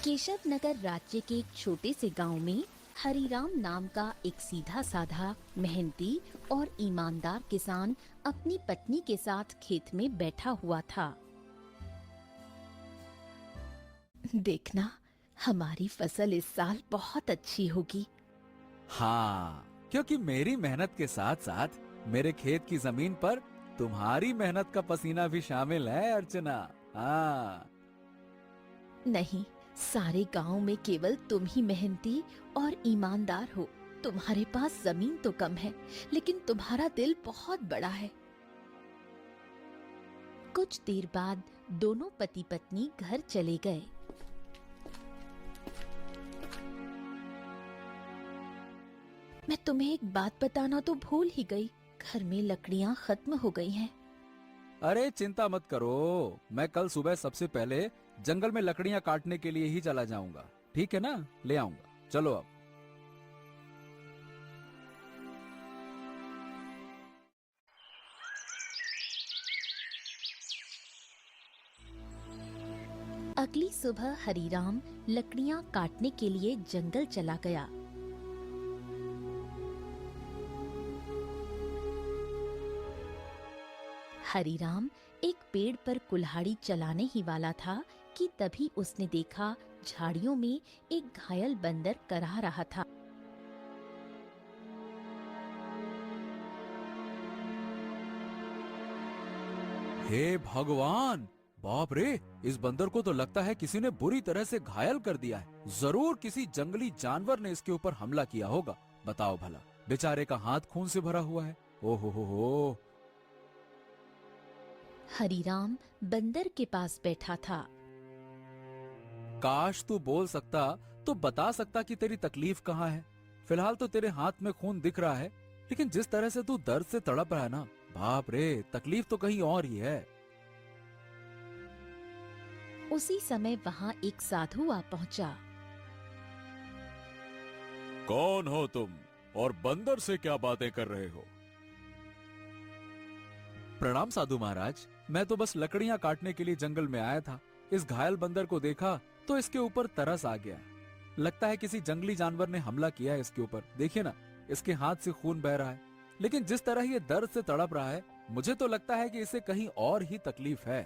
केशव नगर राज्य के एक छोटे से गांव में हरिराम नाम का एक सीधा साधा मेहनती और ईमानदार किसान अपनी पत्नी के साथ खेत में बैठा हुआ था। देखना, हमारी फसल इस साल बहुत अच्छी होगी। हाँ, क्योंकि मेरी मेहनत के साथ साथ मेरे खेत की जमीन पर तुम्हारी मेहनत का पसीना भी शामिल है अर्चना। हाँ। नहीं, सारे गांव में केवल तुम ही मेहनती और ईमानदार हो। तुम्हारे पास जमीन तो कम है, लेकिन तुम्हारा दिल बहुत बड़ा है। कुछ देर बाद दोनों पति पत्नी घर चले गए। मैं तुम्हें एक बात बताना तो भूल ही गई, घर में लकड़ियां खत्म हो गई हैं। अरे चिंता मत करो, मैं कल सुबह सबसे पहले जंगल में लकड़ियां काटने के लिए ही चला जाऊंगा। ठीक है ना, ले आऊंगा। चलो अब। अगली सुबह हरीराम लकड़ियां काटने के लिए जंगल चला गया। हरीराम एक पेड़ पर कुल्हाड़ी चलाने ही वाला था कि तभी उसने देखा झाड़ियों में एक घायल बंदर करहा रहा था। हे भगवान, बाप रे, इस बंदर को तो लगता है किसी ने बुरी तरह से घायल कर दिया है। जरूर किसी जंगली जानवर ने इसके ऊपर हमला किया होगा। बताओ भला, बेचारे का हाथ खून से भरा हुआ है। ओहो हो। हरीराम बंदर के पास बैठा था। काश तू बोल सकता तो बता सकता कि तेरी तकलीफ कहाँ है। फिलहाल तो तेरे हाथ में खून दिख रहा है, लेकिन जिस तरह से तू दर्द से तड़प रहा है ना, बाप रे, तकलीफ तो कहीं और ही है। उसी समय वहाँ एक साधु आ पहुँचा। कौन हो तुम और बंदर से क्या बातें कर रहे हो? प्रणाम साधु महाराज, मैं तो बस लकड़ियां काटने के लिए जंगल में आया था। इस घायल बंदर को देखा तो इसके ऊपर तरस आ गया। लगता है किसी जंगली जानवर ने हमला किया है इसके ऊपर। देखिए ना, इसके हाथ से खून बह रहा है, लेकिन जिस तरह ये दर्द से तड़प रहा है, मुझे तो लगता है कि इसे कहीं और ही तकलीफ है।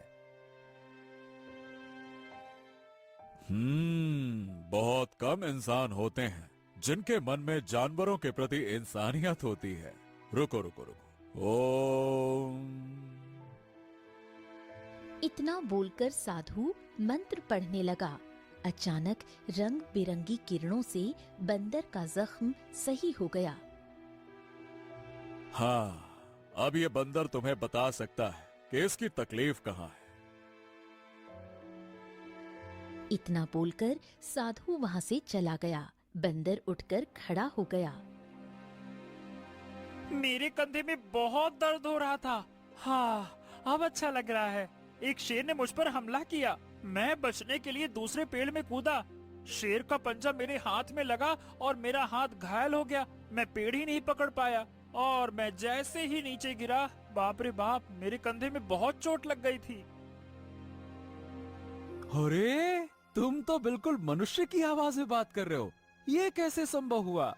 बहुत कम इंसान होते हैं जिनके मन में जानवरों के प्रति इंसानियत होती है। रुको रुको रुको, ओम। इतना बोलकर साधु मंत्र पढ़ने लगा। अचानक रंग बिरंगी किरणों से बंदर का जख्म सही हो गया। हाँ, अब ये बंदर तुम्हें बता सकता है कि इसकी तकलीफ कहाँ है। इतना बोलकर साधु वहाँ से चला गया। बंदर उठकर खड़ा हो गया। मेरे कंधे में बहुत दर्द हो रहा था। हाँ, अब अच्छा लग रहा है। एक शेर ने मुझ पर हमला किया। मैं बचने के लिए दूसरे पेड़ में कूदा। शेर का पंजा मेरे हाथ में लगा और मेरा हाथ घायल हो गया। मैं पेड़ ही नहीं पकड़ पाया और मैं जैसे ही नीचे गिरा, बाप रे बाप, मेरे कंधे में बहुत चोट लग गई थी। अरे, तुम तो बिल्कुल मनुष्य की आवाज में बात कर रहे हो। ये कैसे संभव हुआ?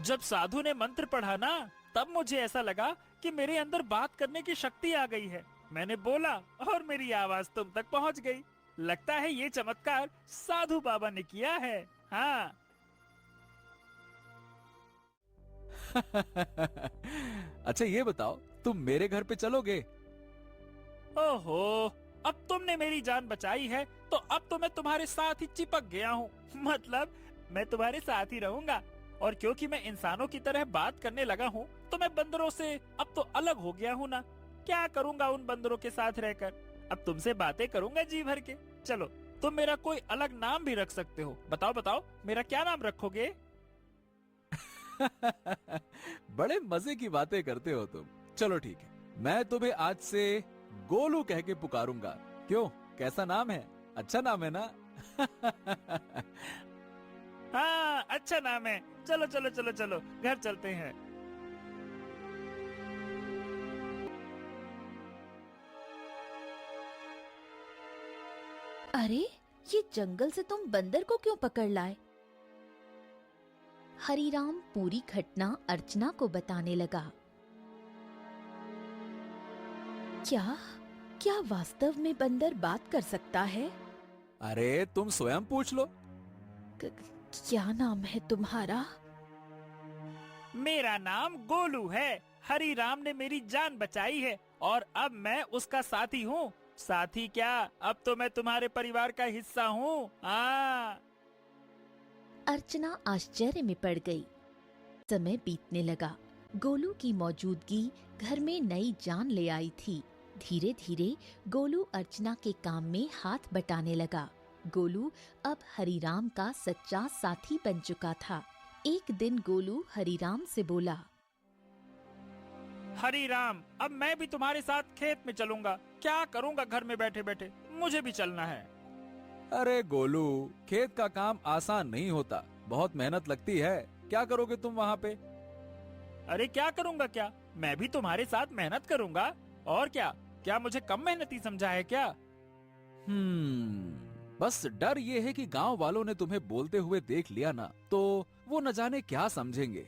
जब साधु ने मंत्र पढ़ा ना, तब मुझे ऐसा लगा कि मेरे अंदर बात करने की शक्ति आ गई है। मैंने बोला और मेरी आवाज तुम तक पहुंच गई। लगता है ये चमत्कार साधु बाबा ने किया है। हाँ। अच्छा ये बताओ, तुम मेरे घर पे चलोगे? ओहो, अब तुमने मेरी जान बचाई है, तो अब तो मैं तुम्हारे साथ ही चिपक गया हूँ। मतलब मैं तुम्हारे साथ ही रहूंगा। और क्योंकि मैं इंसानों की तरह बात करने लगा हूँ, तो मैं बंदरों से अब तो अलग हो गया हूँ ना। क्या करूँगा उन बंदरों के साथ रहकर? अब तुमसे बातें करूँगा जी भर के। चलो, तुम मेरा कोई अलग नाम भी रख सकते हो। बताओ बताओ, मेरा क्या नाम रखोगे? बड़े मजे की बातें करते हो तुम। चलो ठीक है, मैं तुम्हें आज से गोलू कह के पुकारूंगा। क्यों, कैसा नाम है? अच्छा नाम है ना? हाँ, अच्छा नाम है। चलो चलो चलो चलो, घर चलते हैं। अरे, ये जंगल से तुम बंदर को क्यों पकड़ लाए? हरीराम पूरी घटना अर्चना को बताने लगा। क्या क्या वास्तव में बंदर बात कर सकता है? अरे तुम स्वयं पूछ लो। क्या नाम है तुम्हारा? मेरा नाम गोलू है। हरीराम ने मेरी जान बचाई है और अब मैं उसका साथी हूँ। साथी क्या, अब तो मैं तुम्हारे परिवार का हिस्सा हूँ। हाँ। अर्चना आश्चर्य में पड़ गई। समय बीतने लगा। गोलू की मौजूदगी घर में नई जान ले आई थी। धीरे धीरे गोलू अर्चना के काम में हाथ बटाने लगा। गोलू अब हरीराम का सच्चा साथी बन चुका था। एक दिन गोलू हरीराम से बोला, हरीराम, अब मैं भी तुम्हारे साथ खेत में चलूंगा। क्या करूंगा घर में बैठे बैठे, मुझे भी चलना है। अरे गोलू, खेत का काम आसान नहीं होता, बहुत मेहनत लगती है। क्या करोगे तुम वहाँ पे? अरे क्या करूंगा क्या, मैं भी तुम्हारे साथ मेहनत करूंगा। और क्या क्या मुझे कम मेहनती समझा है क्या? बस डर ये है कि गांव वालों ने तुम्हें बोलते हुए देख लिया ना, तो वो न जाने क्या समझेंगे।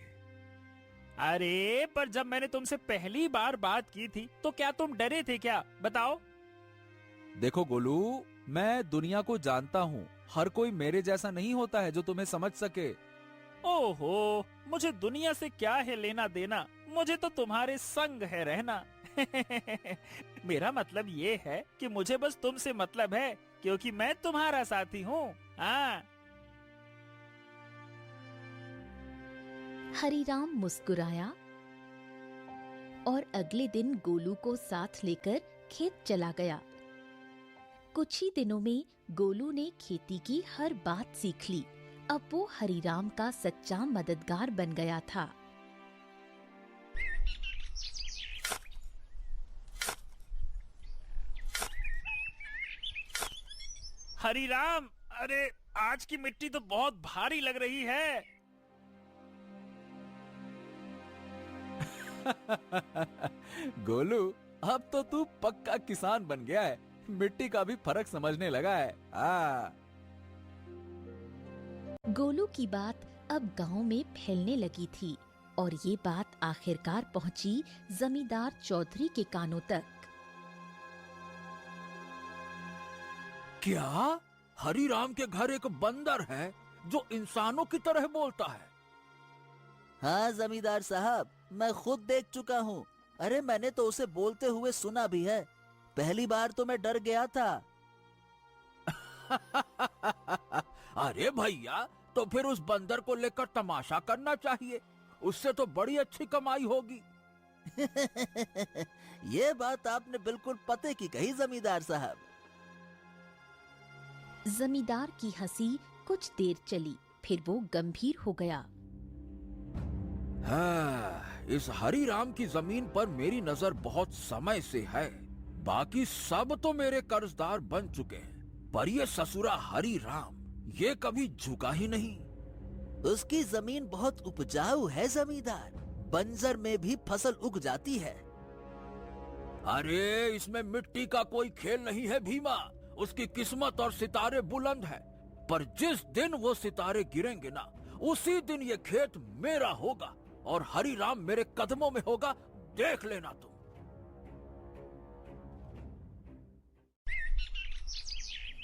अरे पर जब मैंने तुमसे पहली बार बात की थी तो क्या तुम डरे थे क्या, बताओ? देखो गोलू, मैं दुनिया को जानता हूँ। हर कोई मेरे जैसा नहीं होता है जो तुम्हें समझ सके। ओहो, मुझे दुनिया से क्या है लेना देना, मुझे तो तुम्हारे संग है रहना। मेरा मतलब ये है कि मुझे बस तुमसे मतलब है, क्योंकि मैं तुम्हारा साथी हूँ। हाँ। हरीराम मुस्कुराया और अगले दिन गोलू को साथ लेकर खेत चला गया। कुछ ही दिनों में गोलू ने खेती की हर बात सीख ली। अब वो हरीराम का सच्चा मददगार बन गया था। हरीराम, अरे आज की मिट्टी तो बहुत भारी लग रही है। गोलू, अब तो तू पक्का किसान बन गया है। मिट्टी का भी फर्क समझने लगा है। गोलू की बात अब गांव में फैलने लगी थी और ये बात आखिरकार पहुंची जमींदार चौधरी के कानों तक। क्या हरीराम के घर एक बंदर है जो इंसानों की तरह बोलता है? हाँ जमींदार साहब, मैं खुद देख चुका हूँ। अरे मैंने तो उसे बोलते हुए सुना भी है। पहली बार तो मैं डर गया था। अरे भैया, तो फिर उस बंदर को लेकर तमाशा करना चाहिए। उससे तो बड़ी अच्छी कमाई होगी। ये बात आपने बिल्कुल पते की कही जमींदार साहब। जमींदार की हंसी कुछ देर चली, फिर वो गंभीर हो गया। हाँ, इस हरीराम की जमीन पर मेरी नजर बहुत समय से है। बाकी सब तो मेरे कर्जदार बन चुके हैं, पर ये ससुरा हरीराम ये कभी झुका ही नहीं। उसकी जमीन बहुत उपजाऊ है जमींदार, बंजर में भी फसल उग जाती है। अरे इसमें मिट्टी का कोई खेल नहीं है भीमा। उसकी किस्मत और सितारे बुलंद है, पर जिस दिन वो सितारे गिरेंगे ना, उसी दिन ये खेत मेरा होगा और हरीराम मेरे कदमों में होगा। देख लेना तुम।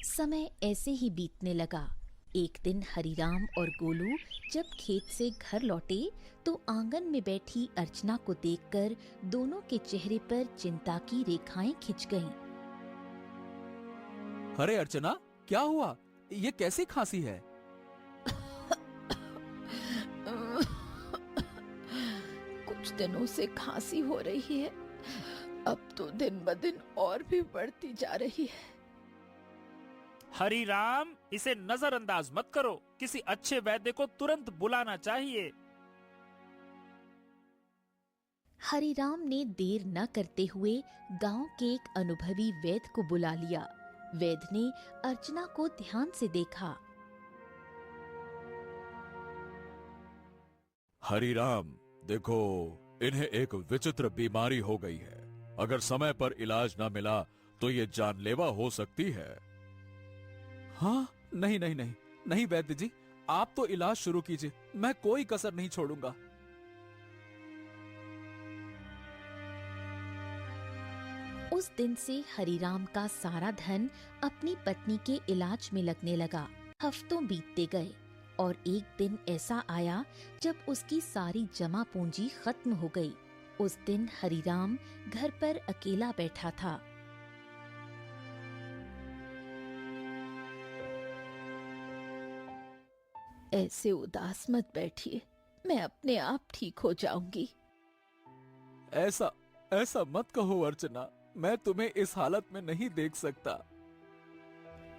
समय ऐसे ही बीतने लगा। एक दिन हरीराम और गोलू जब खेत से घर लौटे तो आंगन में बैठी अर्चना को देखकर दोनों के चेहरे पर चिंता की रेखाएं खिंच गईं। अरे अर्चना, क्या हुआ? ये कैसी खांसी है? कुछ दिनों से खांसी हो रही है, अब तो दिन ब दिन और भी बढ़ती जा रही है। हरीराम, इसे नजरअंदाज मत करो। किसी अच्छे वैद्य को तुरंत बुलाना चाहिए। हरीराम ने देर न करते हुए गांव के एक अनुभवी वैद्य को बुला लिया। वैद्य ने अर्चना को ध्यान से देखा। हरीराम, देखो, इन्हें एक विचित्र बीमारी हो गई है। अगर समय पर इलाज न मिला तो ये जानलेवा हो सकती है। हाँ, नहीं नहीं नहीं नहीं वैद्य जी, आप तो इलाज शुरू कीजिए, मैं कोई कसर नहीं छोड़ूंगा। उस दिन से हरिराम का सारा धन अपनी पत्नी के इलाज में लगने लगा। हफ्तों बीतते गए और एक दिन ऐसा आया जब उसकी सारी जमा पूंजी खत्म हो गई। उस दिन हरिराम घर पर अकेला बैठा था। ऐसे उदास मत बैठिए, मैं अपने आप ठीक हो जाऊंगी। ऐसा ऐसा मत कहो अर्चना, मैं तुम्हें इस हालत में नहीं देख सकता।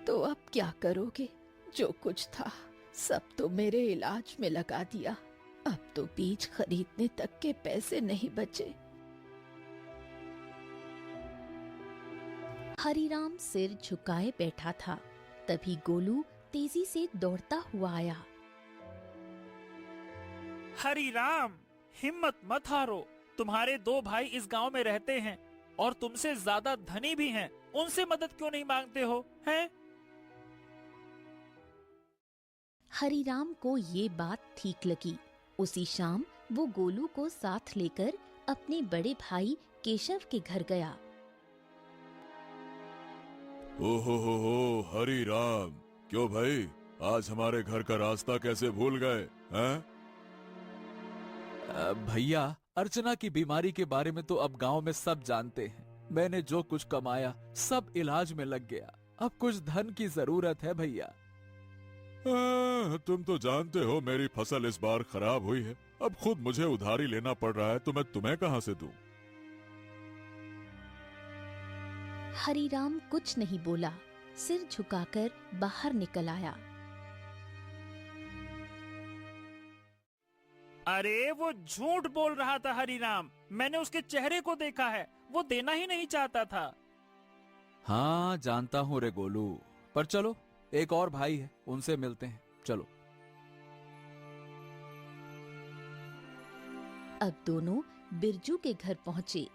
तो अब क्या करोगे? जो कुछ था सब तो मेरे इलाज में लगा दिया। अब तो बीज खरीदने तक के पैसे नहीं बचे। हरिराम सिर झुकाए बैठा था। तभी गोलू तेजी से दौड़ता हुआ आया। हरिराम, हिम्मत मत हारो। तुम्हारे 2 भाई इस गांव में रहते हैं और तुमसे ज्यादा धनी भी हैं। उनसे मदद क्यों नहीं मांगते हो, हैं? हरिराम को ये बात ठीक लगी। उसी शाम वो गोलू को साथ लेकर अपने बड़े भाई केशव के घर गया। हो हरी राम, क्यों भाई, आज हमारे घर का रास्ता कैसे भूल गए हैं? भैया, अर्चना की बीमारी के बारे में तो अब गांव में सब जानते हैं। मैंने जो कुछ कमाया सब इलाज में लग गया। अब कुछ धन की जरूरत है भैया। तुम तो जानते हो मेरी फसल इस बार खराब हुई है। अब खुद मुझे उधारी लेना पड़ रहा है, तो मैं तुम्हें कहां से दूं? हरिराम कुछ नहीं बोला, सिर झुकाकर बाहर निकल आया। अरे वो झूठ बोल रहा था हरिराम, मैंने उसके चेहरे को देखा है, वो देना ही नहीं चाहता था। हाँ जानता हूँ रे गोलू, पर चलो एक और भाई है, उनसे मिलते हैं, चलो। अब दोनों बिरजू के घर पहुंचे।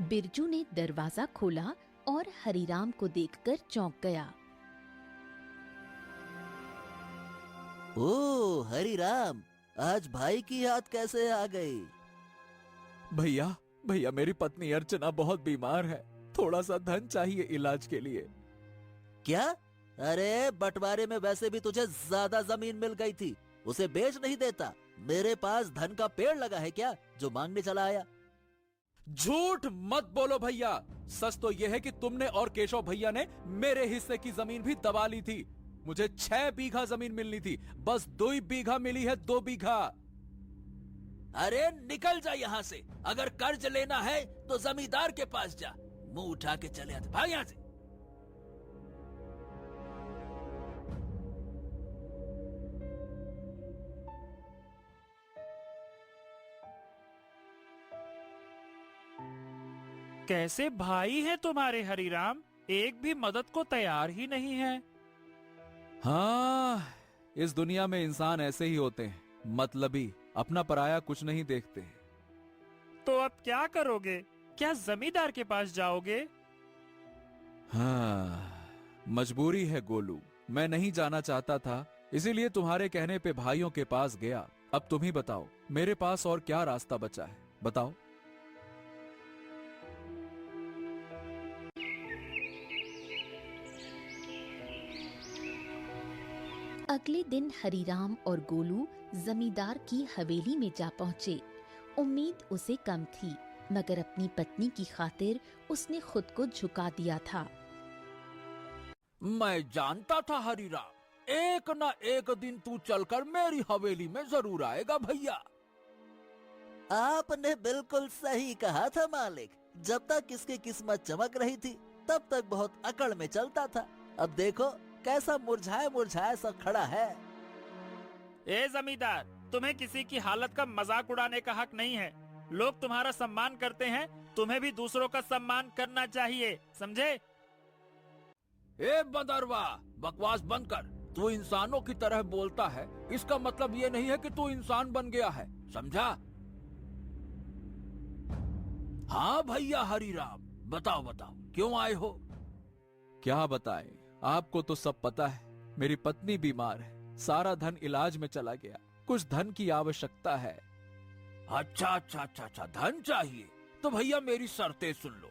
बिरजू ने दरवाजा खोला और हरिराम को देखकर चौंक गया। ओ हरिराम, आज भाई की याद कैसे आ गई? भैया भैया, मेरी पत्नी अर्चना बहुत बीमार है, थोड़ा सा धन चाहिए इलाज के लिए। क्या? अरे बंटवारे में वैसे भी तुझे ज्यादा जमीन मिल गई थी, उसे बेच नहीं देता? मेरे पास धन का पेड़ लगा है क्या जो मांगने चला आया? झूठ मत बोलो भैया, सच तो यह है कि तुमने और केशव भैया ने मेरे हिस्से की जमीन भी दबा ली थी। मुझे 6 बीघा जमीन मिलनी थी, बस 2 बीघा मिली है, 2 बीघा। अरे निकल जा यहाँ से, अगर कर्ज लेना है तो जमींदार के पास जा। मुंह उठा के चले आते, भाग यहाँ से। कैसे भाई हैं तुम्हारे हरिराम, एक भी मदद को तैयार ही नहीं है। हाँ, इस दुनिया में इंसान ऐसे ही होते हैं, मतलबी, अपना पराया कुछ नहीं देखते। तो अब क्या करोगे? क्या जमींदार के पास जाओगे? हाँ, मजबूरी है गोलू, मैं नहीं जाना चाहता था, इसीलिए तुम्हारे कहने पे भाइयों के पास गया। अब तुम ही बताओ, मेरे पास और क्या रास्ता बचा है, बताओ। अगले दिन हरिराम और गोलू जमींदार की हवेली में जा पहुंचे। उम्मीद उसे कम थी, मगर अपनी पत्नी की खातिर उसने खुद को झुका दिया था। मैं जानता था हरिराम, एक न एक दिन तू चलकर मेरी हवेली में जरूर आएगा भैया। आपने बिल्कुल सही कहा था मालिक। जब तक इसकी किस्मत चमक रही थी तब तक बहुत अकड़ में चलता था। अब देखो कैसा मुरझाया मुरझाया सा खड़ा है। ए जमींदार, तुम्हें किसी की हालत का मजाक उड़ाने का हक नहीं है। लोग तुम्हारा सम्मान करते हैं, तुम्हें भी दूसरों का सम्मान करना चाहिए, समझे? ए बदरवा, बकवास बंद कर। तू इंसानों की तरह बोलता है, इसका मतलब ये नहीं है कि तू इंसान बन गया है, समझा? हाँ भैया हरिराम, बताओ बताओ क्यों आए हो? क्या बताएं, आपको तो सब पता है, मेरी पत्नी बीमार है, सारा धन इलाज में चला गया, कुछ धन की आवश्यकता है। अच्छा, धन चाहिए तो भैया मेरी शर्तें सुन लो।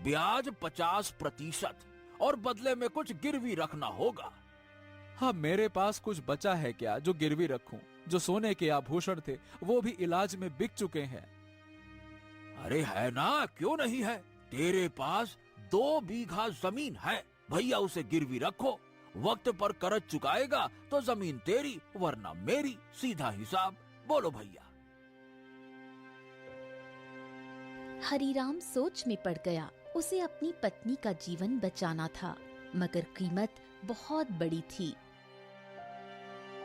ब्याज 50% और बदले में कुछ गिरवी रखना होगा। हाँ, मेरे पास कुछ बचा है क्या जो गिरवी रखूं? जो सोने के आभूषण थे वो भी इलाज में बिक चुके हैं। अरे है ना, क्यों नहीं है? तेरे पास 2 बीघा जमीन है, भैया उसे गिरवी रखो। वक्त पर कर्ज चुकाएगा तो जमीन तेरी वरना मेरी, सीधा हिसाब। बोलो भैया। हरीराम सोच में पड़ गया। उसे अपनी पत्नी का जीवन बचाना था, मगर कीमत बहुत बड़ी थी।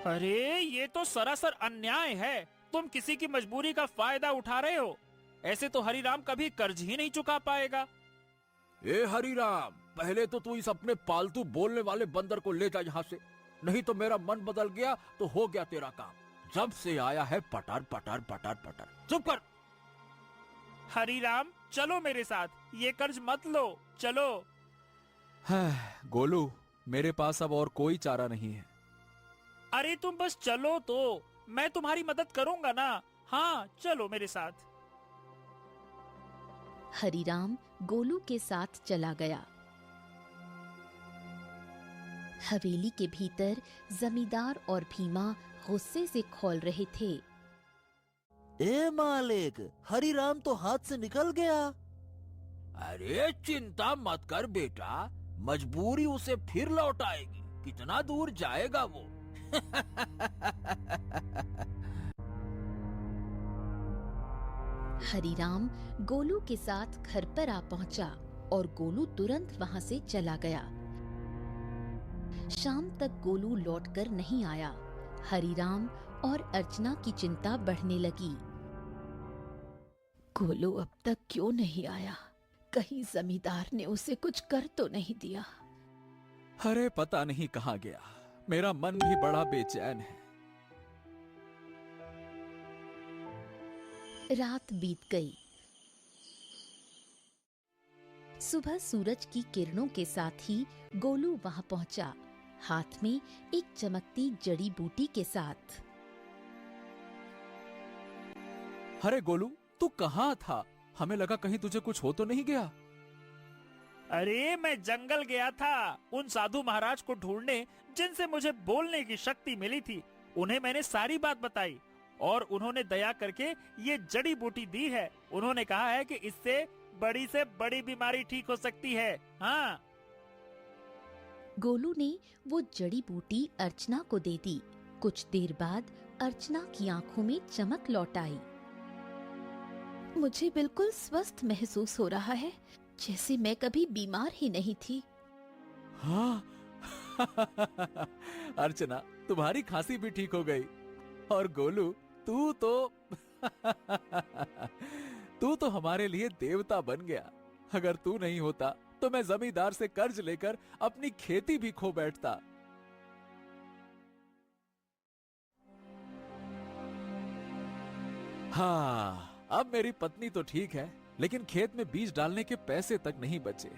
अरे ये तो सरासर अन्याय है। तुम किसी की मजबूरी का फायदा उठा रहे हो। ऐसे तो हरीराम कभी कर्ज ही नहीं चुका पाएगा। ए हरीराम, पहले तो तू इस अपने पालतू बोलने वाले बंदर को ले जा यहाँ से, नहीं तो मेरा मन बदल गया तो हो गया तेरा काम। जब से आया है पटर पटर पटर पटर। चुप कर। हरीराम चलो मेरे साथ, ये कर्ज मत लो, चलो। गोलू, मेरे पास अब और कोई चारा नहीं है। अरे तुम बस चलो तो, मैं तुम्हारी मदद करूंगा ना। हाँ चलो मेरे साथ। हरीराम गोलू के साथ चला गया। हवेली के भीतर जमींदार और भीमा गुस्से से खौल रहे थे। ए मालिक, हरीराम तो हाथ से निकल गया। अरे चिंता मत कर बेटा, मजबूरी उसे फिर लौट आएगी। कितना दूर जाएगा वो? हरीराम गोलू के साथ घर पर आ पहुंचा और गोलू तुरंत वहां से चला गया। शाम तक गोलू लौटकर नहीं आया। हरीराम और अर्चना की चिंता बढ़ने लगी। गोलू अब तक क्यों नहीं आया? कहीं जमींदार ने उसे कुछ कर तो नहीं दिया? अरे पता नहीं कहाँ गया। मेरा मन भी बड़ा बेचैन है। रात बीत गई। सुबह सूरज की किरणों के साथ ही गोलू वहां पहुंचा, हाथ में एक चमकती जड़ी बूटी के साथ। अरे गोलू, तू कहाँ था? हमें लगा कहीं तुझे कुछ हो तो नहीं गया। अरे मैं जंगल गया था उन साधु महाराज को ढूंढने जिनसे मुझे बोलने की शक्ति मिली थी। उन्हें मैंने सारी बात बताई और उन्होंने दया करके ये जड़ी बूटी दी है। उन्होंने कहा है कि इससे बड़ी बीमारी ठीक हो सकती है। हाँ। गोलू ने वो जड़ी बूटी अर्चना को दे दी। कुछ देर बाद अर्चना की आंखों में चमक लौट आई। मुझे बिल्कुल स्वस्थ महसूस हो रहा है, जैसे मैं कभी बीमार ही नहीं थी। हाँ। अर्चना, तुम्हारी खांसी भी ठीक हो गई। और गोलू, तू तो हमारे लिए देवता बन गया। अगर तू नहीं होता तो मैं जमींदार से कर्ज लेकर अपनी खेती भी खो बैठता। हाँ, अब मेरी पत्नी तो ठीक है, लेकिन खेत में बीज डालने के पैसे तक नहीं बचे।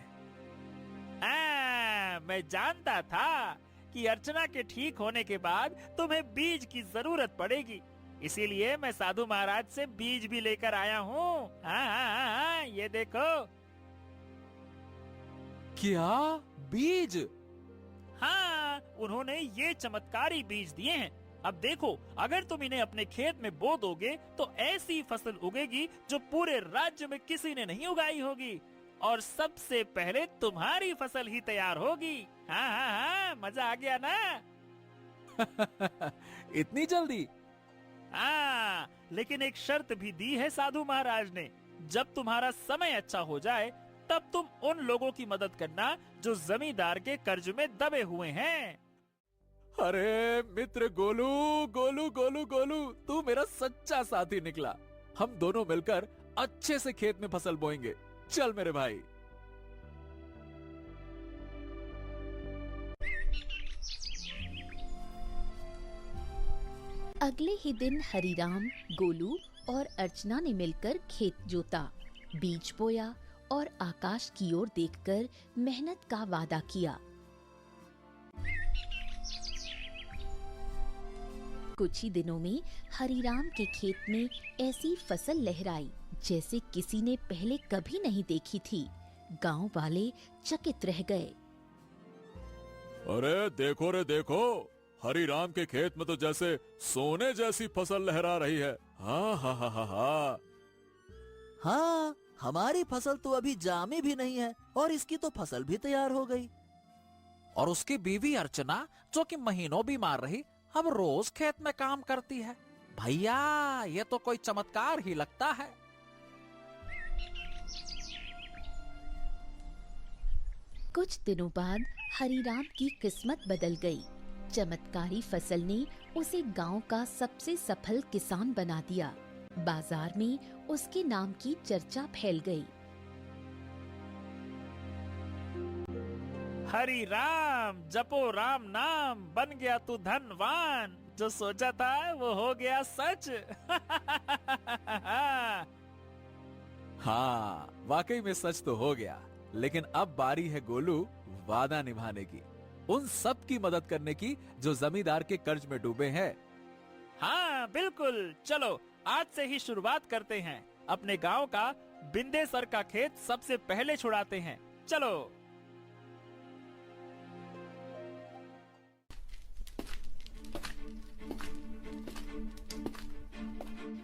मैं जानता था कि अर्चना के ठीक होने के बाद तुम्हें बीज की जरूरत पड़ेगी, इसीलिए मैं साधु महाराज से बीज भी लेकर आया हूँ। हाँ, ये देखो। क्या बीज? हाँ, उन्होंने ये चमत्कारी बीज दिए हैं। अब देखो, अगर तुम इन्हें अपने खेत में बो दोगे तो ऐसी फसल उगेगी जो पूरे राज्य में किसी ने नहीं उगाई होगी, और सबसे पहले तुम्हारी फसल ही तैयार होगी। हाँ, मजा आ गया ना? इतनी जल्दी? हाँ, लेकिन एक शर्त भी दी है साधु महाराज ने। जब तुम्हारा समय अच्छा हो जाए तब तुम उन लोगों की मदद करना जो जमींदार के कर्ज में दबे हुए हैं। अरे मित्र गोलू, गोलू गोलू गोलू, तू मेरा सच्चा साथी निकला। हम दोनों मिलकर अच्छे से खेत में फसल बोएंगे। चल मेरे भाई। अगले ही दिन हरीराम, गोलू और अर्चना ने मिलकर खेत जोता, बीज बोया और आकाश की ओर देखकर मेहनत का वादा किया। कुछ ही दिनों में हरीराम के खेत में ऐसी फसल लहराई जैसे किसी ने पहले कभी नहीं देखी थी। गांव वाले चकित रह गए। अरे देखो रे देखो, हरिराम के खेत में तो जैसे सोने जैसी फसल लहरा रही है। हाँ हाँ हाँ हाँ हाँ। हाँ, हमारी फसल तो अभी जामी भी नहीं है और इसकी तो फसल भी तैयार हो गई। और उसकी बीवी अर्चना, जो कि महीनों बीमार रही, अब रोज खेत में काम करती है। भैया, ये तो कोई चमत्कार ही लगता है। कुछ दिनों बाद हरीराम की किस्मत बदल गई। चमत्कारी फसल ने उसे गांव का सबसे सफल किसान बना दिया। बाजार में उसके नाम की चर्चा फैल गई। हरि राम, जपो राम नाम, बन गया तू धनवान। जो सोचा था वो हो गया सच। हाँ, वाकई में सच तो हो गया, लेकिन अब बारी है गोलू वादा निभाने की, उन सब की मदद करने की जो जमींदार के कर्ज में डूबे हैं। हाँ बिल्कुल, चलो आज से ही शुरुआत करते हैं। अपने गांव का बिंदेसर का खेत सबसे पहले छुड़ाते हैं। चलो।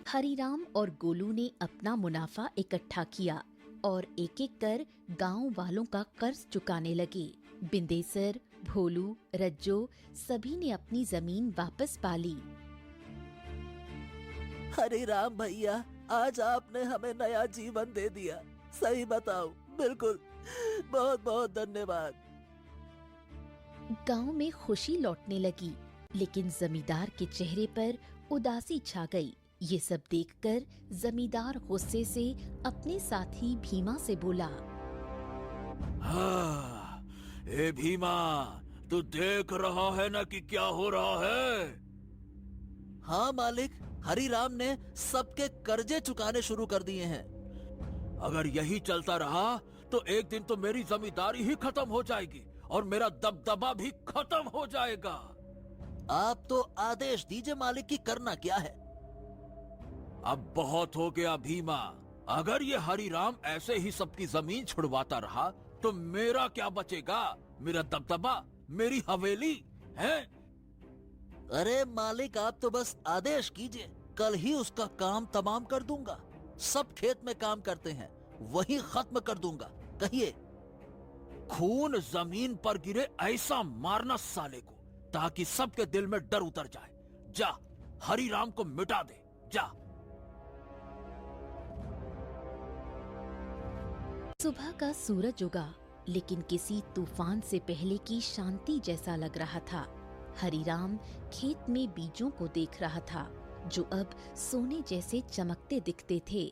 हरीराम और गोलू ने अपना मुनाफा इकट्ठा किया और एक एक कर गांव वालों का कर्ज चुकाने लगे। बिंदेसर, भोलू, रज्जो सभी ने अपनी जमीन वापस पा ली। हरे राम भैया, आज आपने हमें नया जीवन दे दिया। सही बताओ, बिल्कुल, बहुत बहुत धन्यवाद। गांव में खुशी लौटने लगी, लेकिन जमींदार के चेहरे पर उदासी छा गई। ये सब देखकर जमींदार गुस्से से अपने साथी भीमा से बोला, हाँ, ए भीमा, तू देख रहा है ना कि क्या हो रहा है? हाँ मालिक, हरिराम ने सबके कर्जे चुकाने शुरू कर दिए हैं। अगर यही चलता रहा तो एक दिन तो मेरी जमींदारी ही खत्म हो जाएगी और मेरा दबदबा भी खत्म हो जाएगा। आप तो आदेश दीजिए मालिक की करना क्या है। अब बहुत हो गया भीमा। अगर ये हरिराम ऐसे ही सबकी जमीन छुड़वाता रहा तो मेरा क्या बचेगा? मेरा दबदबा, मेरी हवेली है? अरे मालिक, आप तो बस आदेश कीजिए, कल ही उसका काम तमाम कर दूंगा। सब खेत में काम करते हैं, वही खत्म कर दूंगा। कहिए। खून जमीन पर गिरे ऐसा मारना साले को, ताकि सबके दिल में डर उतर जाए। जा, हरिराम को मिटा दे, जा। सुबह का सूरज उगा, लेकिन किसी तूफान से पहले की शांति जैसा लग रहा था। हरिराम खेत में बीजों को देख रहा था, जो अब सोने जैसे चमकते दिखते थे।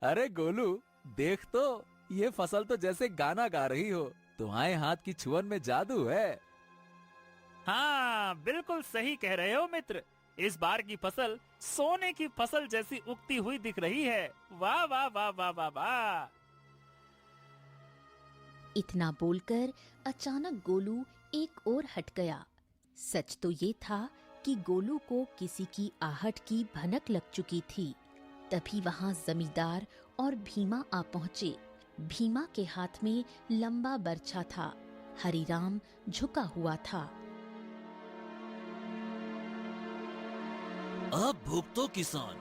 अरे गोलू, देख तो, ये फसल तो जैसे गाना गा रही हो। तुम्हारे हाथ की छुअन में जादू है। हाँ बिल्कुल सही कह रहे हो मित्र। इस बार की फसल सोने की फसल जैसी उगती हुई दिख रही है। वाह वाह वाह वाह वाह वाह। इतना बोलकर अचानक गोलू एक ओर हट गया। सच तो ये था कि गोलू को किसी की आहट की भनक लग चुकी थी। तभी वहां जमींदार और भीमा आ पहुंचे। भीमा के हाथ में लंबा बर्छा था। हरिराम झुका हुआ था। अब भुगतो किसान।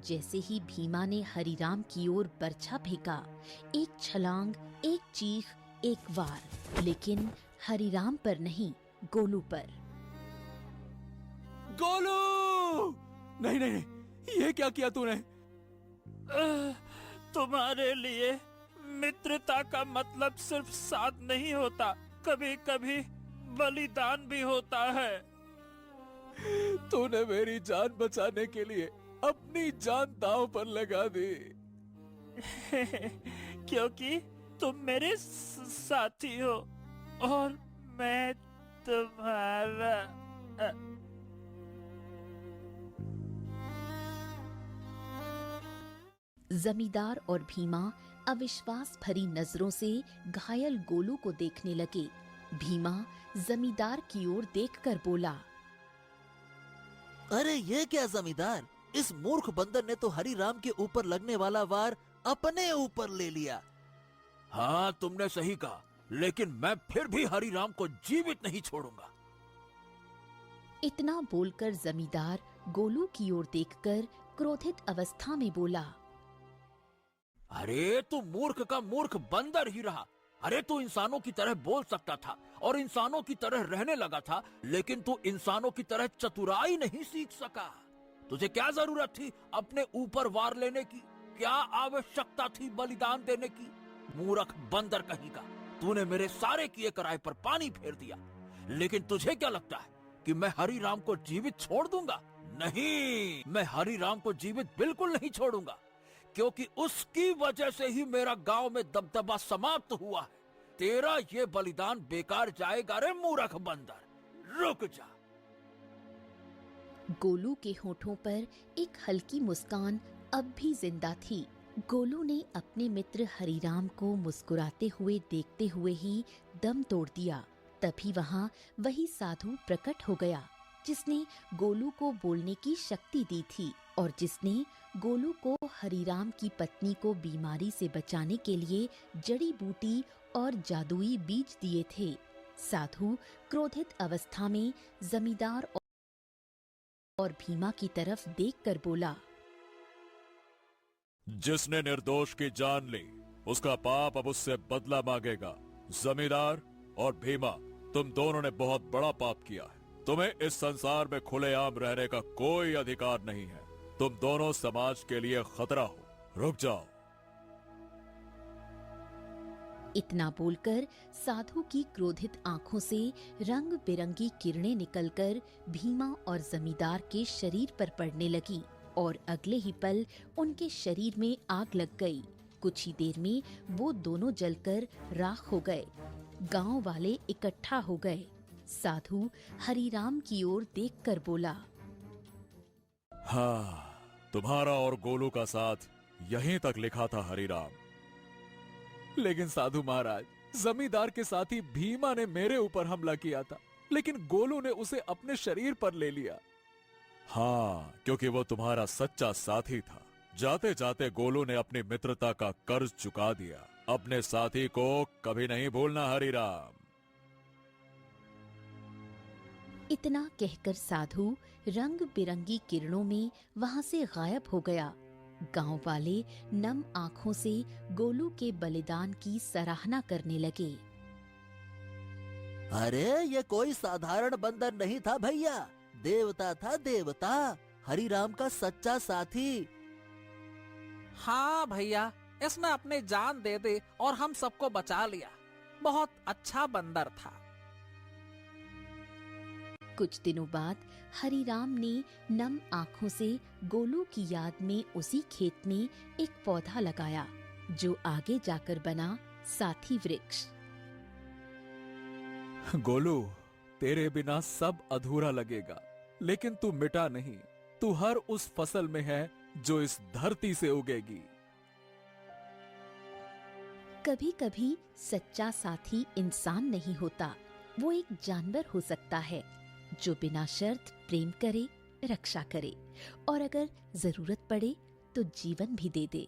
जैसे ही भीमा ने हरिराम की ओर बर्छा फेंका, एक छलांग, एक चीख, एक वार, लेकिन हरिराम पर नहीं, गोलू पर। गोलू! नहीं नहीं नहीं, ये क्या किया तूने? तुम्हारे लिए मित्रता का मतलब सिर्फ साथ नहीं होता, कभी कभी बलिदान भी होता है। तूने मेरी जान बचाने के लिए अपनी जान दांव पर लगा दी। क्योंकि तुम मेरे साथी हो और मैं तुम्हारा। जमींदार और भीमा अविश्वास भरी नजरों से घायल गोलू को देखने लगे। भीमा जमींदार की ओर देखकर बोला, अरे ये क्या जमींदार, इस मूर्ख बंदर ने तो हरिराम के ऊपर लगने वाला वार अपने ऊपर ले लिया। हाँ, तुमने सही कहा, लेकिन मैं फिर भी हरिराम को जीवित नहीं छोड़ूंगा। इतना बोलकर जमींदार गोलू की ओर देखकर क्रोधित अवस्था में बोला, अरे तू मूर्ख का मूर्ख बंदर ही रहा। अरे तू इंसानों की तरह बोल सकता था और इंसानों की तरह रहने लगा था, लेकिन तू इंसानों की तरह चतुराई नहीं सीख सका। तुझे क्या जरूरत थी अपने ऊपर वार लेने की? क्या आवश्यकता थी बलिदान देने की? मूर्ख बंदर कहीं का, तूने मेरे सारे किए कराए पर पानी फेर दिया। लेकिन तुझे क्या लगता है कि मैं हरिराम को जीवित छोड़ दूंगा? नहीं, मैं हरिराम को जीवित बिल्कुल नहीं छोड़ूंगा, क्योंकि उसकी वजह से ही मेरा गांव में दबदबा समाप्त हुआ है। तेरा ये बलिदान बेकार जाएगा रे मूर्ख बंदर, रुक जा। गोलू के होठों पर एक हल्की मुस्कान अब भी जिंदा थी। गोलू ने अपने मित्र हरिराम को मुस्कुराते हुए देखते हुए ही दम तोड़ दिया। तभी वहां वही साधु प्रकट हो गया जिसने गोलू को बोलने की शक्ति दी थी और जिसने गोलू को हरिराम की पत्नी को बीमारी से बचाने के लिए जड़ी बूटी और जादुई बीज दिए थे। साधु क्रोधित अवस्था में जमींदार और भीमा की तरफ देखकर बोला, जिसने निर्दोष की जान ली, उसका पाप अब उससे बदला मांगेगा। जमींदार और भीमा, तुम दोनों ने बहुत बड़ा पाप किया है। तुम्हें इस संसार में खुलेआम रहने का कोई अधिकार नहीं है। तुम दोनों समाज के लिए खतरा हो। रुक जाओ। इतना बोलकर साधु की क्रोधित आंखों से रंग बिरंगी किरणें निकलकर भीमा और जमींदार के शरीर पर पड़ने लगी और अगले ही पल उनके शरीर में आग लग गई। कुछ ही देर में वो दोनों जलकर राख हो गए। गांव वाले इकट्ठा हो गए। साधु हरिराम की ओर देखकर बोला, हाँ, तुम्हारा और गोलू का साथ यहीं तक लिखा था हरिराम। लेकिन साधु महाराज, जमींदार के साथी भीमा ने मेरे ऊपर हमला किया था, लेकिन गोलू ने उसे अपने शरीर पर ले लिया। हाँ, क्योंकि वो तुम्हारा सच्चा साथी था। जाते जाते गोलू ने अपनी मित्रता का कर्ज चुका दिया। अपने साथी को कभी नहीं भूलना हरिराम। इतना कहकर साधु रंग बिरंगी किरणों में वहां से गायब हो गया। गांव वाले नम आंखों से गोलू के बलिदान की सराहना करने लगे। अरे ये कोई साधारण बंदर नहीं था भैया, देवता था, देवता, हरिराम का सच्चा साथी। हाँ भैया, इसने अपनी जान दे दी और हम सबको बचा लिया। बहुत अच्छा बंदर था। कुछ दिनों बाद हरिराम ने नम आंखों से गोलू की याद में उसी खेत में एक पौधा लगाया जो आगे जाकर बना साथी वृक्ष। गोलू, तेरे बिना सब अधूरा लगेगा, लेकिन तू मिटा नहीं। तू हर उस फसल में है जो इस धरती से उगेगी। कभी कभी सच्चा साथी इंसान नहीं होता, वो एक जानवर हो सकता है जो बिना शर्त प्रेम करे, रक्षा करे और अगर जरूरत पड़े तो जीवन भी दे दे।